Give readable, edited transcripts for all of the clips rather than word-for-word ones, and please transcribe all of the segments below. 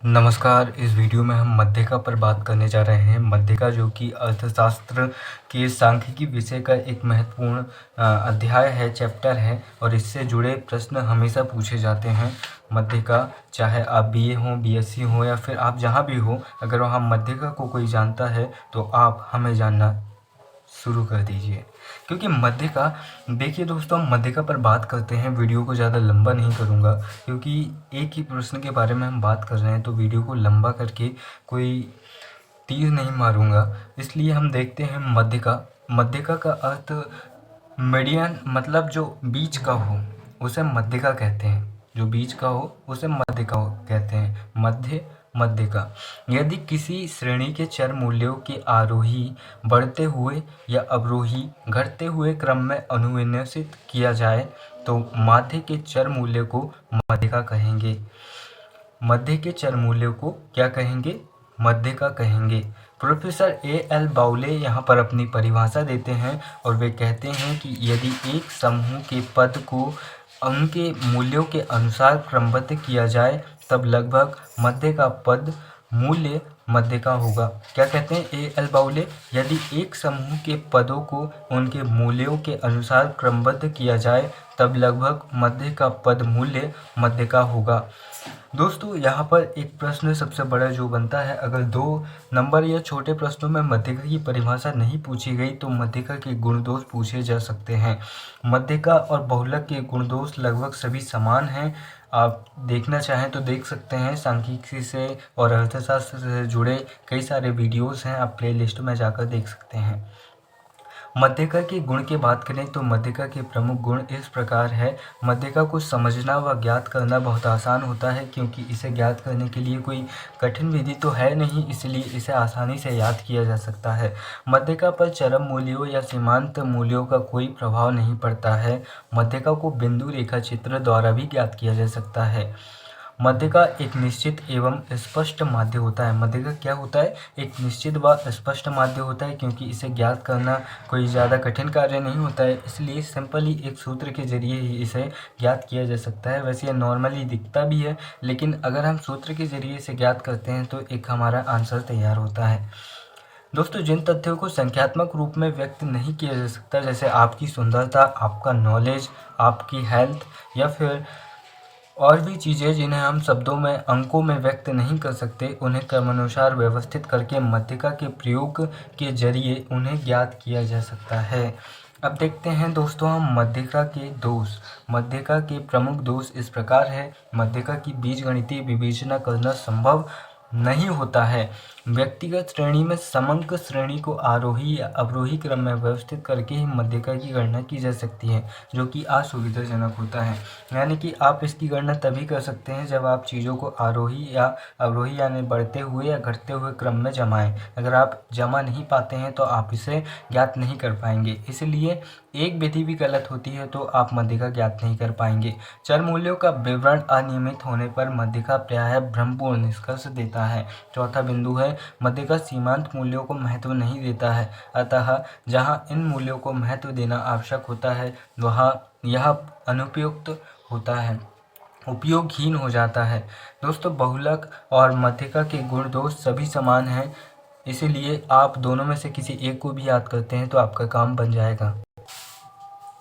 नमस्कार। इस वीडियो में हम मध्यिका पर बात करने जा रहे हैं। मध्यिका जो कि अर्थशास्त्र के सांख्यिकी विषय का एक महत्वपूर्ण अध्याय है, चैप्टर है, और इससे जुड़े प्रश्न हमेशा पूछे जाते हैं। मध्यिका, चाहे आप बीए हो, बीएससी हो या फिर आप जहां भी हो, अगर वहाँ मध्यिका को कोई जानता है तो आप हमें जानना शुरू कर दीजिए। क्योंकि मध्यिका, देखिए दोस्तों, हम मध्यिका पर बात करते हैं। वीडियो को ज़्यादा लंबा नहीं करूँगा क्योंकि एक ही प्रश्न के बारे में हम बात कर रहे हैं, तो वीडियो को लंबा करके कोई तीर नहीं मारूँगा। इसलिए हम देखते हैं मध्यिका। मध्यिका का अर्थ मीडियन, मतलब जो बीच का हो उसे मध्यिका कहते हैं। जो बीच का हो उसे मध्यिका कहते हैं। मध्यिका। यदि किसी श्रेणी के चर मूल्यों के आरोही बढ़ते हुए या अवरोही घटते हुए क्रम में अनुविन्यसित किया जाए तो माध्य के चर मूल्य को मध्यिका कहेंगे। मध्य के चर मूल्यों को क्या कहेंगे? मध्यिका कहेंगे। Professor A.L. बाउले यहाँ पर अपनी परिभाषा देते हैं और वे कहते हैं कि यदि एक समूह के पद को उनके मूल्यों के अनुसार क्रमबद्ध किया जाए तब लगभग मध्य का पद मूल्य मध्यिका होगा। क्या कहते हैं A.L. बाउले? यदि एक समूह के पदों को उनके मूल्यों के अनुसार क्रमबद्ध किया जाए तब लगभग मध्य का पद मूल्य मध्यिका होगा। दोस्तों, यहाँ पर एक प्रश्न सबसे बड़ा जो बनता है, अगर 2 नंबर या छोटे प्रश्नों में मध्यिका की परिभाषा नहीं पूछी गई तो मध्यिका के गुण दोष पूछे जा सकते हैं। मध्यिका और बहुलक के गुण दोष लगभग सभी समान हैं। आप देखना चाहें तो देख सकते हैं। सांख्यिकी से और अर्थशास्त्र से जुड़े कई सारे वीडियोस हैं, आप प्लेलिस्ट में जाकर देख सकते हैं। मध्यिका के गुण की बात करें तो मध्यिका के प्रमुख गुण इस प्रकार है। मध्यिका को समझना व ज्ञात करना बहुत आसान होता है क्योंकि इसे ज्ञात करने के लिए कोई कठिन विधि तो है नहीं, इसलिए इसे आसानी से याद किया जा सकता है। मध्यिका पर चरम मूल्यों या सीमांत मूल्यों का कोई प्रभाव नहीं पड़ता है। मध्यिका को बिंदु रेखा चित्र द्वारा भी ज्ञात किया जा सकता है। मध्यिका एक निश्चित एवं स्पष्ट माध्य होता है। मध्यिका क्या होता है? एक निश्चित व स्पष्ट माध्य होता है क्योंकि इसे ज्ञात करना कोई ज़्यादा कठिन कार्य नहीं होता है, इसलिए सिंपली एक सूत्र के जरिए ही इसे ज्ञात किया जा सकता है। वैसे ये नॉर्मली दिखता भी है, लेकिन अगर हम सूत्र के जरिए इसे ज्ञात करते हैं तो एक हमारा आंसर तैयार होता है। दोस्तों, जिन तथ्यों को संख्यात्मक रूप में व्यक्त नहीं किया जा सकता, जैसे आपकी सुंदरता, आपका नॉलेज, आपकी हेल्थ या फिर और भी चीज़ें जिन्हें हम शब्दों में, अंकों में व्यक्त नहीं कर सकते, उन्हें क्रमानुसार व्यवस्थित करके मध्यिका के प्रयोग के जरिए उन्हें ज्ञात किया जा सकता है। अब देखते हैं दोस्तों हम मध्यिका के दोष। मध्यिका के प्रमुख दोष इस प्रकार है। मध्यिका की बीजगणितीय विवेचना करना संभव नहीं होता है। व्यक्तिगत श्रेणी में समंक श्रेणी को आरोही या अवरोही क्रम में व्यवस्थित करके ही मध्यिका की गणना की जा सकती है, जो कि असुविधाजनक होता है। यानी कि आप इसकी गणना तभी कर सकते हैं जब आप चीज़ों को आरोही या अवरोही यानी बढ़ते हुए या घटते हुए क्रम में जमाएं। अगर आप जमा नहीं पाते हैं तो आप इसे ज्ञात नहीं कर पाएंगे। इसलिए एक विधि भी गलत होती है तो आप मध्यिका ज्ञात नहीं कर पाएंगे। चर मूल्यों का विवरण अनियमित होने पर मध्यिका प्रायः भ्रमपूर्ण निष्कर्ष देता है। चौथा बिंदु है, मध्यिका सीमांत मूल्यों को महत्व नहीं देता है, अतः जहां इन मूल्यों को महत्व देना आवश्यक होता है वहां यह अनुपयुक्त होता है, उपयोगहीन हो जाता है। दोस्तों, बहुलक और मध्यिका के गुण दोष सभी समान हैं, इसीलिए आप दोनों में से किसी एक को भी याद करते हैं तो आपका काम बन जाएगा।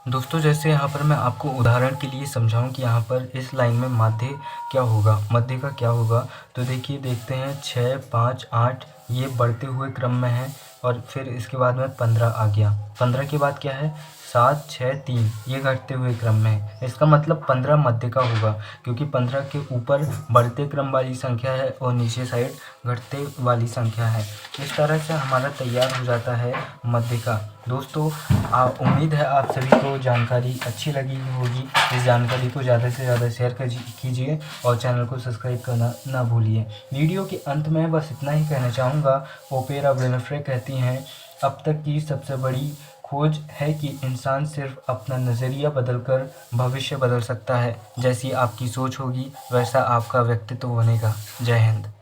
दोस्तों, जैसे यहाँ पर मैं आपको उदाहरण के लिए समझाऊं कि यहाँ पर इस लाइन में माध्य क्या होगा, मध्य का क्या होगा, तो देखिए, देखते हैं 6, 5, 8 ये बढ़ते हुए क्रम में है और फिर इसके बाद में 15 आ गया। 15 के बाद क्या है? 7, 6, 3 ये घटते हुए क्रम में है। इसका मतलब 15 मध्य का होगा क्योंकि 15 के ऊपर बढ़ते क्रम वाली संख्या है और नीचे साइड घटते वाली संख्या है। इस तरह से हमारा तैयार हो जाता है मध्य का। दोस्तों, उम्मीद है आप सभी को जानकारी अच्छी लगी होगी। इस जानकारी को ज़्यादा से ज़्यादा शेयर कीजिए और चैनल को सब्सक्राइब करना ना भूलिए। वीडियो के अंत में बस इतना ही कहना चाहूँगा। ओपेरा विनफ्रे कहती हैं, अब तक की सबसे बड़ी खोज है कि इंसान सिर्फ अपना नज़रिया बदलकर भविष्य बदल सकता है। जैसी आपकी सोच होगी वैसा आपका व्यक्तित्व बनेगा। जय हिंद।